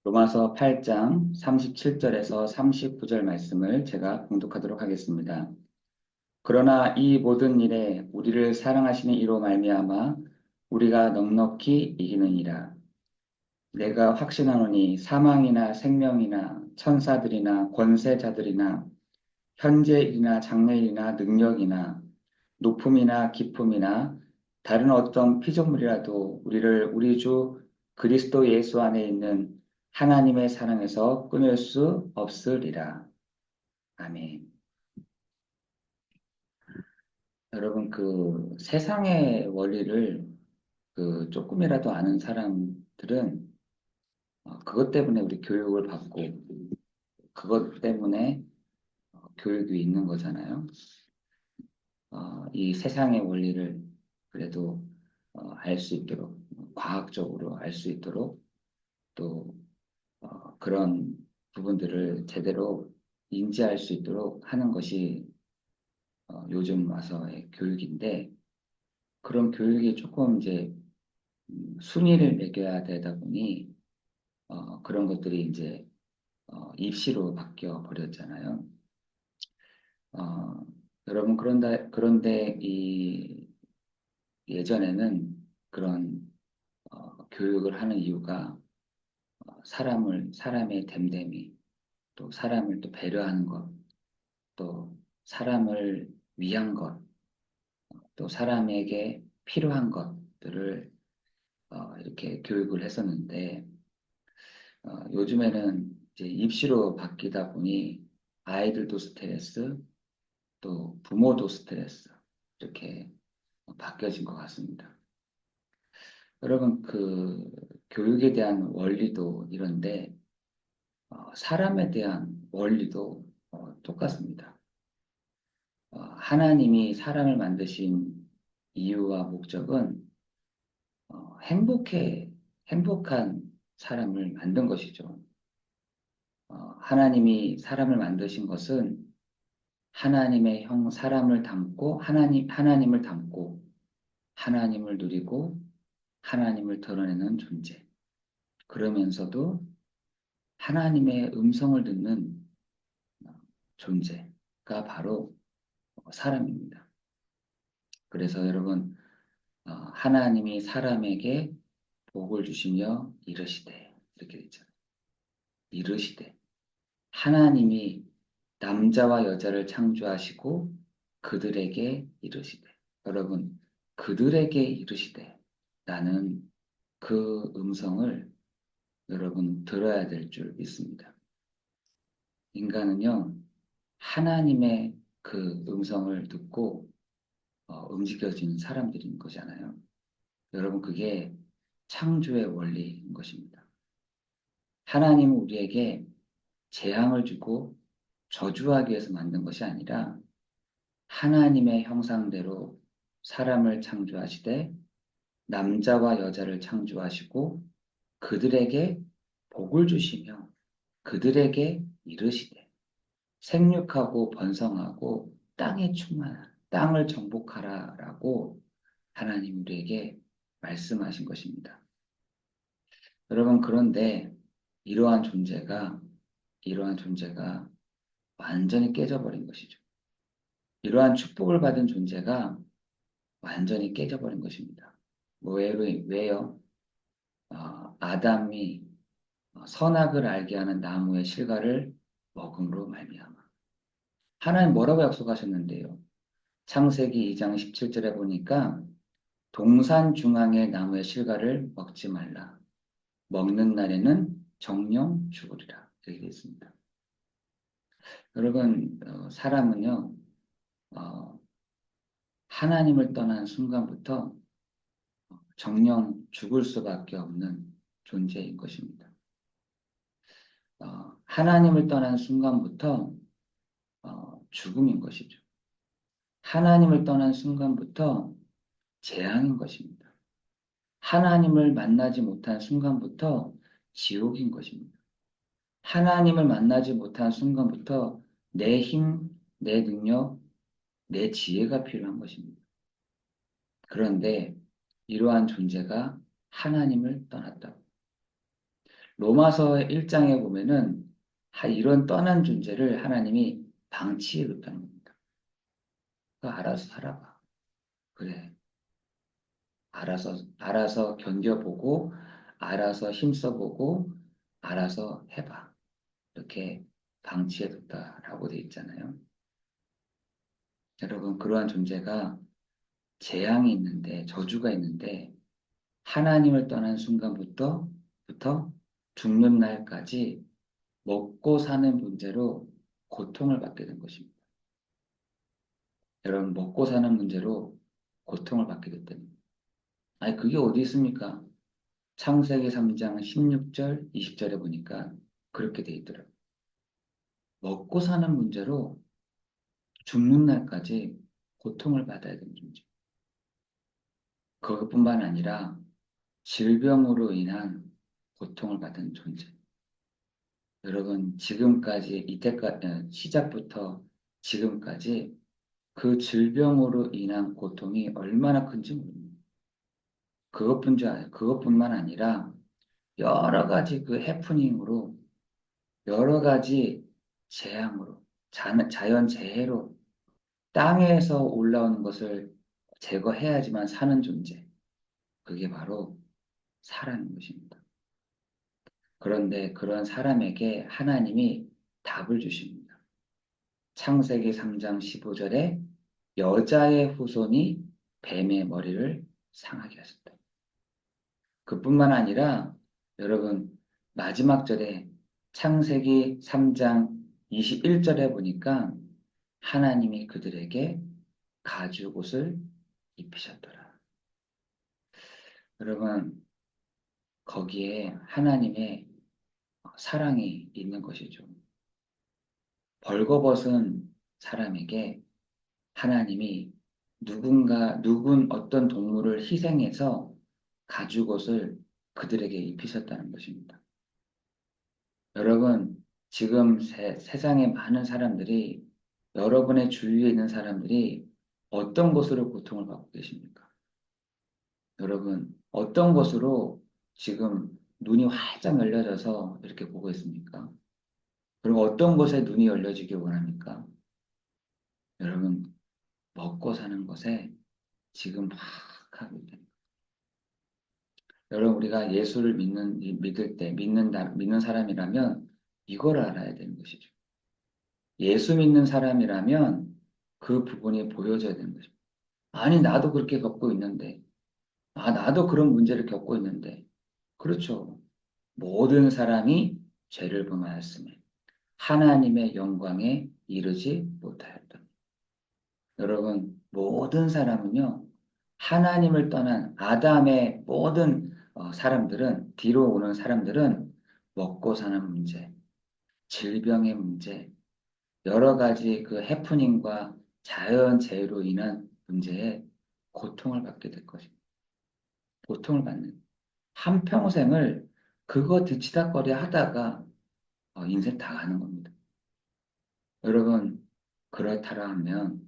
로마서 8장 37절에서 39절 말씀을 제가 봉독하도록 하겠습니다. 그러나 이 모든 일에 우리를 사랑하시는 이로 말미암아 우리가 넉넉히 이기느니라. 내가 확신하노니 사망이나 생명이나 천사들이나 권세자들이나 현재일이나 장래일이나 능력이나 높음이나 깊음이나 다른 어떤 피조물이라도 우리를 우리 주 그리스도 예수 안에 있는 하나님의 사랑에서 끊을 수 없으리라. 아멘. 여러분, 그 세상의 원리를 그 조금이라도 아는 사람들은 그것 때문에 우리 교육을 받고 그것 때문에 교육이 있는 거잖아요. 이 세상의 원리를 그래도 알 수 있도록 과학적으로 알 수 있도록 또 그런 부분들을 제대로 인지할 수 있도록 하는 것이 요즘 와서의 교육인데 그런 교육이 조금 이제 순위를 매겨야 되다 보니 그런 것들이 이제 입시로 바뀌어 버렸잖아요. 어, 여러분 그런데 이 예전에는 그런 교육을 하는 이유가 사람의 됨됨이 또 사람을 또 배려하는 것 또 사람을 위한 것 또 사람에게 필요한 것들을 이렇게 교육을 했었는데 요즘에는 이제 입시로 바뀌다 보니 아이들도 스트레스 또 부모도 스트레스 이렇게 바뀌어진 것 같습니다. 여러분 그 교육에 대한 원리도 이런데 사람에 대한 원리도 똑같습니다. 하나님이 사람을 만드신 이유와 목적은 행복한 사람을 만든 것이죠. 하나님이 사람을 만드신 것은 하나님의 사람을 닮고 하나님을 닮고 하나님을 누리고 하나님을 드러내는 존재. 그러면서도 하나님의 음성을 듣는 존재가 바로 사람입니다. 그래서 여러분, 하나님이 사람에게 복을 주시며 이르시되 이렇게 되잖아요 이르시되 하나님이 남자와 여자를 창조하시고 그들에게 이르시되 여러분 그들에게 이르시되 나는 그 음성을 여러분 들어야 될 줄 믿습니다. 인간은요 하나님의 그 음성을 듣고 움직여진 사람들인 거잖아요. 여러분 그게 창조의 원리인 것입니다. 하나님은 우리에게 재앙을 주고 저주하기 위해서 만든 것이 아니라 하나님의 형상대로 사람을 창조하시되 남자와 여자를 창조하시고 그들에게 복을 주시며 그들에게 이르시되 생육하고 번성하고 땅에 충만한 땅을 정복하라라고 하나님 우리에게 말씀하신 것입니다. 여러분 그런데 이러한 존재가 완전히 깨져버린 것이죠. 이러한 축복을 받은 존재가 완전히 깨져버린 것입니다. 왜요? 아담이 선악을 알게 하는 나무의 실과를 먹음으로 말미암아. 하나님 뭐라고 약속하셨는데요? 창세기 2장 17절에 보니까 동산 중앙의 나무의 실과를 먹지 말라. 먹는 날에는 정령 죽으리라. 이렇게 되어 있습니다. 여러분, 사람은요, 어, 하나님을 떠난 순간부터 정령 죽을 수밖에 없는 존재인 것입니다. 하나님을 떠난 순간부터 죽음인 것이죠. 하나님을 떠난 순간부터 재앙인 것입니다. 하나님을 만나지 못한 순간부터 지옥인 것입니다. 하나님을 만나지 못한 순간부터 내 힘, 내 능력, 내 지혜가 필요한 것입니다. 그런데 이러한 존재가 하나님을 떠났다. 로마서 1장에 보면은 이런 떠난 존재를 하나님이 방치해 뒀다는 겁니다. 그러니까 알아서 살아봐. 그래. 알아서 견뎌보고, 알아서 힘써보고, 알아서 해봐. 이렇게 방치해 뒀다라고 돼 있잖아요. 여러분, 그러한 존재가 재앙이 있는데, 저주가 있는데, 하나님을 떠난 순간부터 죽는 날까지 먹고 사는 문제로 고통을 받게 된 것입니다. 여러분, 먹고 사는 문제로 고통을 받게 됐다니. 아니, 그게 어디 있습니까? 창세기 3장 16절, 20절에 보니까 그렇게 돼 있더라고요. 먹고 사는 문제로 죽는 날까지 고통을 받아야 되는 존재. 그것뿐만 아니라 질병으로 인한 고통을 받은 존재. 여러분, 지금까지, 시작부터 지금까지 그 질병으로 인한 고통이 얼마나 큰지 모릅니다. 그것뿐만 아니라 여러 가지 그 해프닝으로, 여러 가지 재앙으로, 자연재해로 땅에서 올라오는 것을 제거해야지만 사는 존재. 그게 바로 사람인 것입니다. 그런데 그런 사람에게 하나님이 답을 주십니다. 창세기 3장 15절에 여자의 후손이 뱀의 머리를 상하게 하셨다. 그뿐만 아니라 여러분 마지막 절에 창세기 3장 21절에 보니까 하나님이 그들에게 가죽옷을 입히셨더라. 여러분 거기에 하나님의 사랑이 있는 것이죠. 벌거벗은 사람에게 하나님이 누군 어떤 동물을 희생해서 가죽옷을 그들에게 입히셨다는 것입니다. 여러분, 지금 세상에 많은 사람들이, 여러분의 주위에 있는 사람들이 어떤 것으로 고통을 받고 계십니까? 여러분, 어떤 것으로 지금 눈이 활짝 열려져서 이렇게 보고 있습니까? 그리고 어떤 것에 눈이 열려지길 원합니까? 여러분, 먹고 사는 것에 지금 막 하고 있다. 여러분, 우리가 예수를 믿는 사람이라면 이걸 알아야 되는 것이죠. 예수 믿는 사람이라면 그 부분이 보여져야 되는 거죠. 아니, 나도 그렇게 겪고 있는데. 나도 그런 문제를 겪고 있는데. 그렇죠. 모든 사람이 죄를 범하였으며 하나님의 영광에 이르지 못하였다. 여러분, 모든 사람은요, 하나님을 떠난 아담의 모든 사람들은, 뒤로 오는 사람들은 먹고 사는 문제, 질병의 문제, 여러 가지 그 해프닝과 자연재해로 인한 문제에 고통을 받게 될 것입니다. 고통을 받는. 한평생을 그거 뒤치다꺼리 하다가 인생 다 가는 겁니다. 여러분, 그렇다라 하면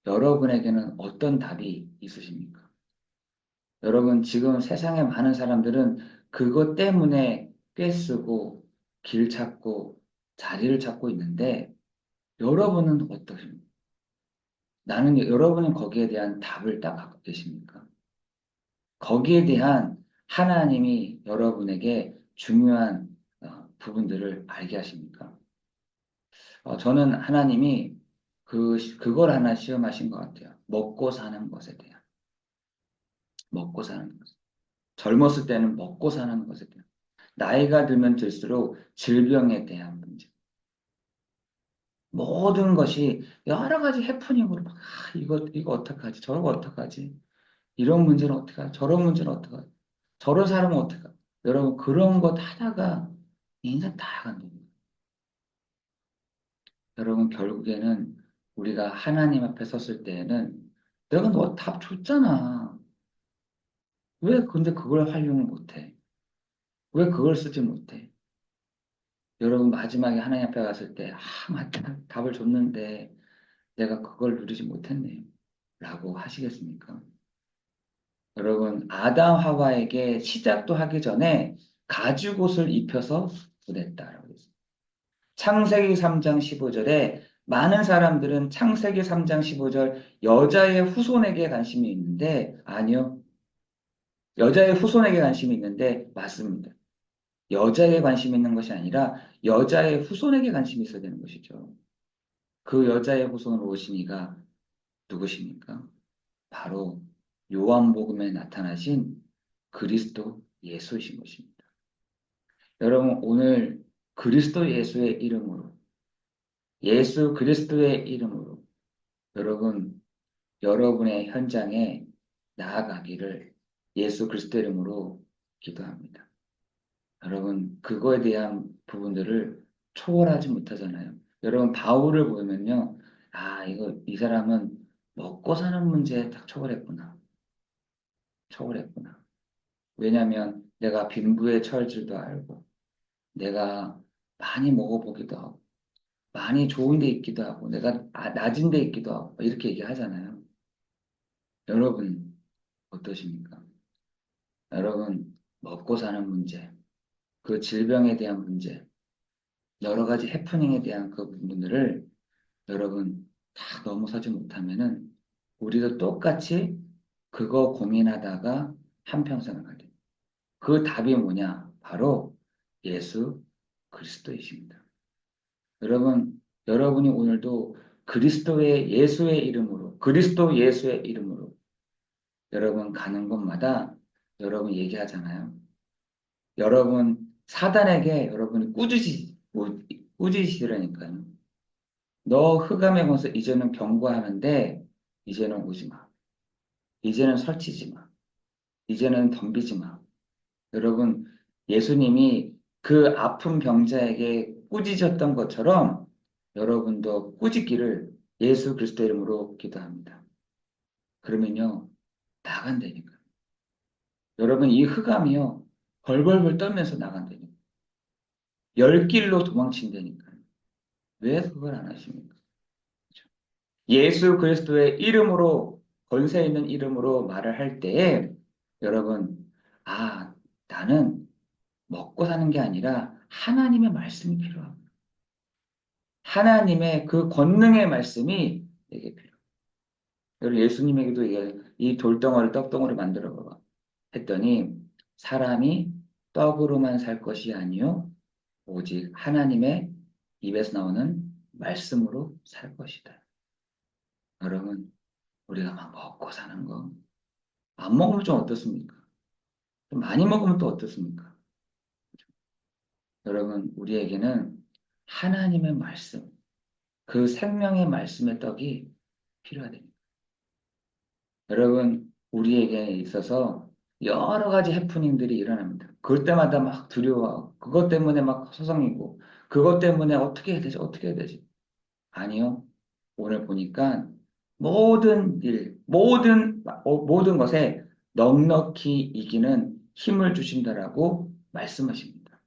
여러분에게는 어떤 답이 있으십니까? 여러분, 지금 세상에 많은 사람들은 그것 때문에 꿰쓰고 길 찾고 자리를 찾고 있는데 여러분은 어떠십니까? 여러분은 거기에 대한 답을 딱 갖고 계십니까? 거기에 대한 하나님이 여러분에게 중요한 부분들을 알게 하십니까? 저는 하나님이 그걸 하나 시험하신 것 같아요. 먹고 사는 것에 대한. 먹고 사는 것. 젊었을 때는 먹고 사는 것에 대한. 나이가 들면 들수록 질병에 대한 문제. 모든 것이 여러 가지 해프닝으로 막, 이거 어떡하지? 저거 어떡하지? 이런 문제는 어떡하지? 저런 문제는 어떡하지? 저런 사람은 어떡하지? 여러분, 그런 것 하다가 인생 다 간답니다. 여러분, 결국에는 우리가 하나님 앞에 섰을 때에는 내가 너 답 줬잖아. 왜 근데 그걸 활용을 못해? 왜 그걸 쓰지 못해? 여러분, 마지막에 하나님 앞에 갔을 때, 맞다. 답을 줬는데 내가 그걸 누리지 못했네요. 라고 하시겠습니까? 여러분, 아담 하와에게 시작도 하기 전에 가죽옷을 입혀서 보냈다라고 했어요. 창세기 3장 15절에 많은 사람들은 창세기 3장 15절 여자의 후손에게 관심이 있는데 아니요. 여자의 후손에게 관심이 있는데 맞습니다. 여자에게 관심이 있는 것이 아니라 여자의 후손에게 관심이 있어야 되는 것이죠. 그 여자의 후손으로 오신 이가 누구십니까? 바로 요한복음에 나타나신 그리스도 예수이신 것입니다. 여러분 오늘 그리스도 예수의 이름으로 예수 그리스도의 이름으로 여러분 여러분의 현장에 나아가기를 예수 그리스도 이름으로 기도합니다. 여러분 그거에 대한 부분들을 초월하지 못하잖아요. 여러분 바울을 보면요. 아 이거 이 사람은 먹고 사는 문제에 딱 초월했구나. 초월했구나. 왜냐하면 내가 빈부의 처할줄도 알고 내가 많이 먹어보기도 하고 많이 좋은 데 있기도 하고 내가 낮은 데 있기도 하고 이렇게 얘기하잖아요. 여러분 어떠십니까? 여러분 먹고 사는 문제, 그 질병에 대한 문제, 여러 가지 해프닝에 대한 그 부분들을 여러분 다 넘어서지 못하면은 우리도 똑같이 그거 고민하다가 한평생을 가게 돼요. 그 답이 뭐냐? 바로 예수 그리스도이십니다. 여러분, 여러분이 오늘도 그리스도의 예수의 이름으로, 그리스도 예수의 이름으로 여러분 가는 곳마다 여러분 얘기하잖아요. 여러분 사단에게 여러분이 꾸짖으라니까요. 너 흑암의 권세 이제는 경고하는데 이제는 오지 마. 이제는 설치지 마. 이제는 덤비지 마. 여러분 예수님이 그 아픈 병자에게 꾸짖었던 것처럼 여러분도 꾸짖기를 예수 그리스도 이름으로 기도합니다. 그러면요 나간다니까. 여러분 이 흑암이요 벌벌벌 떨면서 나간다니까. 열 길로 도망친다니까. 왜 그걸 안 하십니까? 그렇죠? 예수 그리스도의 이름으로 권세 있는 이름으로 말을 할 때에 여러분 아 나는 먹고 사는 게 아니라 하나님의 말씀이 필요합니다. 하나님의 그 권능의 말씀이 내게 필요해요. 여러분 예수님에게도 이 돌덩어리 떡덩어리 만들어 봐봐 했더니 사람이 떡으로만 살 것이 아니요 오직 하나님의 입에서 나오는 말씀으로 살 것이다. 여러분 우리가 막 먹고 사는 거 안 먹으면 좀 어떻습니까? 좀 많이 먹으면 또 어떻습니까? 여러분 우리에게는 하나님의 말씀 그 생명의 말씀의 떡이 필요하답니다. 여러분, 우리에게 있어서 여러 가지 해프닝들이 일어납니다. 그럴 때마다 막 두려워하고, 그것 때문에 막 소송이고, 그것 때문에 어떻게 해야 되지, 어떻게 해야 되지? 아니요. 오늘 보니까 모든 일, 모든 것에 넉넉히 이기는 힘을 주신다라고 말씀하십니다.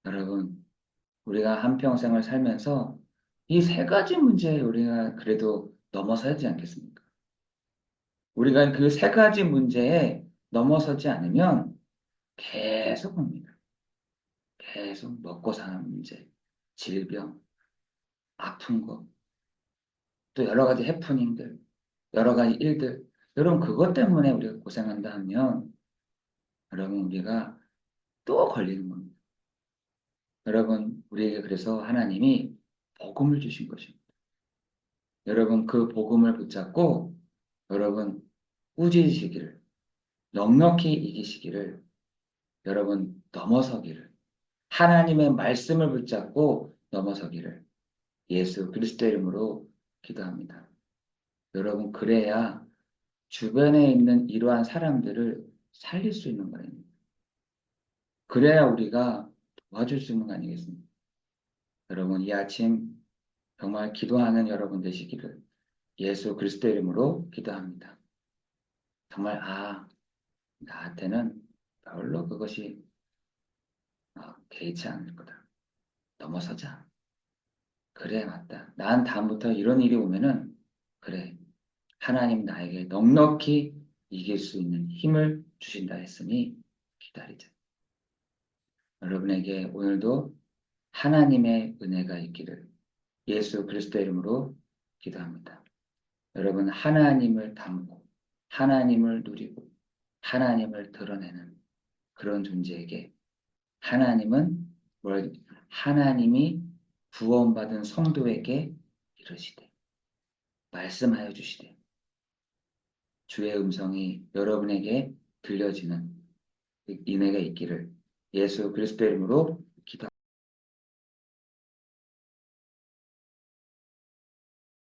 여러분, 우리가 한평생을 살면서 이 세 가지 문제에 우리가 그래도 넘어서야 하지 않겠습니까? 우리가 그 세 가지 문제에 넘어서지 않으면 계속 옵니다. 계속 먹고 사는 문제, 질병, 아픈 거, 또 여러 가지 해프닝들, 여러 가지 일들. 여러분, 그것 때문에 우리가 고생한다 하면 여러분, 우리가 또 걸리는 겁니다. 여러분, 우리에게 그래서 하나님이 복음을 주신 것입니다. 여러분, 그 복음을 붙잡고 여러분, 꾸짖으시기를, 넉넉히 이기시기를, 여러분, 넘어서기를, 하나님의 말씀을 붙잡고 넘어서기를 예수 그리스도 이름으로 기도합니다. 여러분, 그래야 주변에 있는 이러한 사람들을 살릴 수 있는 거예요. 그래야 우리가 도와줄 수 있는 거 아니겠습니까? 여러분, 이 아침 정말 기도하는 여러분 되시기를 예수 그리스도 이름으로 기도합니다. 정말, 나한테는 별로 그것이 개의치 않을 거다. 넘어서자. 그래, 맞다. 난 다음부터 이런 일이 오면은, 그래, 하나님 나에게 넉넉히 이길 수 있는 힘을 주신다 했으니 기다리자. 여러분에게 오늘도 하나님의 은혜가 있기를 예수 그리스도 이름으로 기도합니다. 여러분 하나님을 닮고 하나님을 누리고 하나님을 드러내는 그런 존재에게 하나님은 하나님이 구원받은 성도에게 이르시되 말씀하여 주시되 주의 음성이 여러분에게 들려지는 은혜가 있기를 예수 그리스도 이름으로